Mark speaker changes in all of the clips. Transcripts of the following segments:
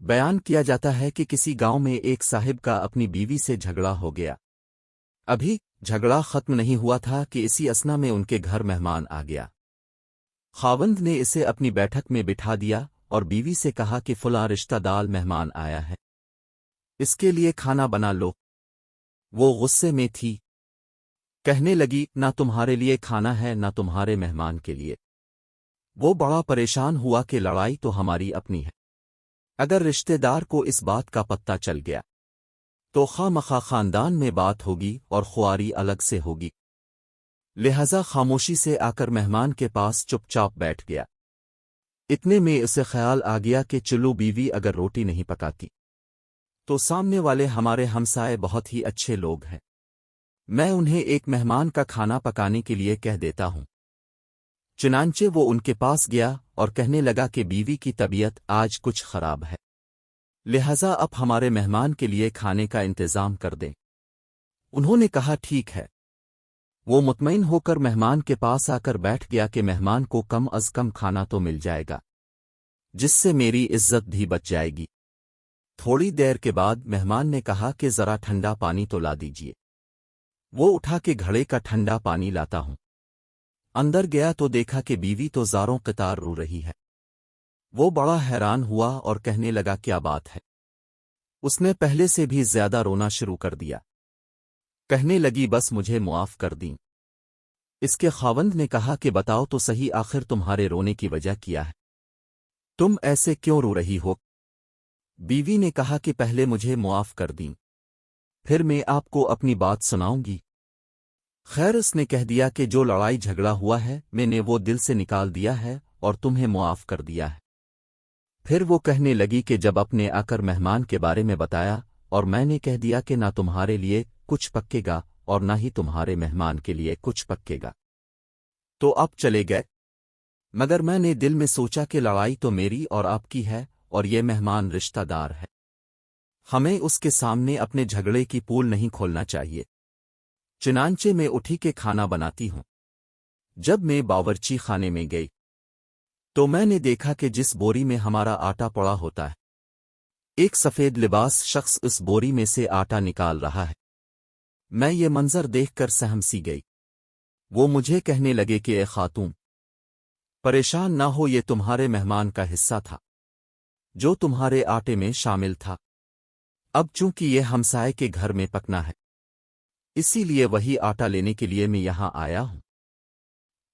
Speaker 1: بیان کیا جاتا ہے کہ کسی گاؤں میں ایک صاحب کا اپنی بیوی سے جھگڑا ہو گیا۔ ابھی جھگڑا ختم نہیں ہوا تھا کہ اسی اثنا میں ان کے گھر مہمان آ گیا۔ خاوند نے اسے اپنی بیٹھک میں بٹھا دیا اور بیوی سے کہا کہ فلاں رشتہ دار مہمان آیا ہے، اس کے لیے کھانا بنا لو۔ وہ غصے میں تھی، کہنے لگی نہ تمہارے لیے کھانا ہے نہ تمہارے مہمان کے لیے۔ وہ بڑا پریشان ہوا کہ لڑائی تو ہماری اپنی ہے، اگر رشتے دار کو اس بات کا پتہ چل گیا تو خواہ مخواہ خاندان میں بات ہوگی اور خواری الگ سے ہوگی، لہذا خاموشی سے آ کر مہمان کے پاس چپ چاپ بیٹھ گیا۔ اتنے میں اسے خیال آ گیا کہ چلو بیوی اگر روٹی نہیں پکاتی تو سامنے والے ہمارے ہمسائے بہت ہی اچھے لوگ ہیں، میں انہیں ایک مہمان کا کھانا پکانے کے لیے کہہ دیتا ہوں۔ چنانچہ وہ ان کے پاس گیا اور کہنے لگا کہ بیوی کی طبیعت آج کچھ خراب ہے، لہذا اب ہمارے مہمان کے لیے کھانے کا انتظام کر دیں۔ انہوں نے کہا ٹھیک ہے۔ وہ مطمئن ہو کر مہمان کے پاس آ کر بیٹھ گیا کہ مہمان کو کم از کم کھانا تو مل جائے گا، جس سے میری عزت بھی بچ جائے گی۔ تھوڑی دیر کے بعد مہمان نے کہا کہ ذرا ٹھنڈا پانی تو لا دیجیے۔ وہ اٹھا کے گھڑے کا ٹھنڈا پانی لاتا ہوں۔ اندر گیا تو دیکھا کہ بیوی تو زاروں قطار رو رہی ہے۔ وہ بڑا حیران ہوا اور کہنے لگا کیا بات ہے؟ اس نے پہلے سے بھی زیادہ رونا شروع کر دیا۔ کہنے لگی بس مجھے معاف کر دیں۔ اس کے خاوند نے کہا کہ بتاؤ تو صحیح آخر تمہارے رونے کی وجہ کیا ہے؟ تم ایسے کیوں رو رہی ہو؟ بیوی نے کہا کہ پہلے مجھے معاف کر دیں، پھر میں آپ کو اپنی بات سناؤں گی۔ خیر اس نے کہہ دیا کہ جو لڑائی جھگڑا ہوا ہے میں نے وہ دل سے نکال دیا ہے اور تمہیں معاف کر دیا ہے۔ پھر وہ کہنے لگی کہ جب اپنے آ کر مہمان کے بارے میں بتایا اور میں نے کہہ دیا کہ نہ تمہارے لیے کچھ پکے گا اور نہ ہی تمہارے مہمان کے لیے کچھ پکے گا تو اب چلے گئے، مگر میں نے دل میں سوچا کہ لڑائی تو میری اور آپ کی ہے اور یہ مہمان رشتہ دار ہے، ہمیں اس کے سامنے اپنے جھگڑے کی پول نہیں کھولنا چاہیے۔ چنانچہ میں اٹھی کے کھانا بناتی ہوں۔ جب میں باورچی خانے میں گئی تو میں نے دیکھا کہ جس بوری میں ہمارا آٹا پڑا ہوتا ہے ایک سفید لباس شخص اس بوری میں سے آٹا نکال رہا ہے۔ میں یہ منظر دیکھ کر سہم سی گئی۔ وہ مجھے کہنے لگے کہ اے خاتون، پریشان نہ ہو، یہ تمہارے مہمان کا حصہ تھا جو تمہارے آٹے میں شامل تھا، اب چونکہ یہ ہمسائے کے گھر میں پکنا ہے اسی لیے وہی آٹا لینے کے لیے میں یہاں آیا ہوں۔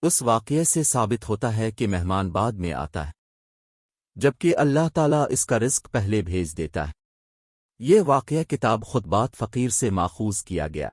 Speaker 1: اس واقعے سے ثابت ہوتا ہے کہ مہمان بعد میں آتا ہے، جبکہ اللہ تعالیٰ اس کا رزق پہلے بھیج دیتا ہے۔ یہ واقعہ کتاب خطبات فقیر سے ماخوذ کیا گیا۔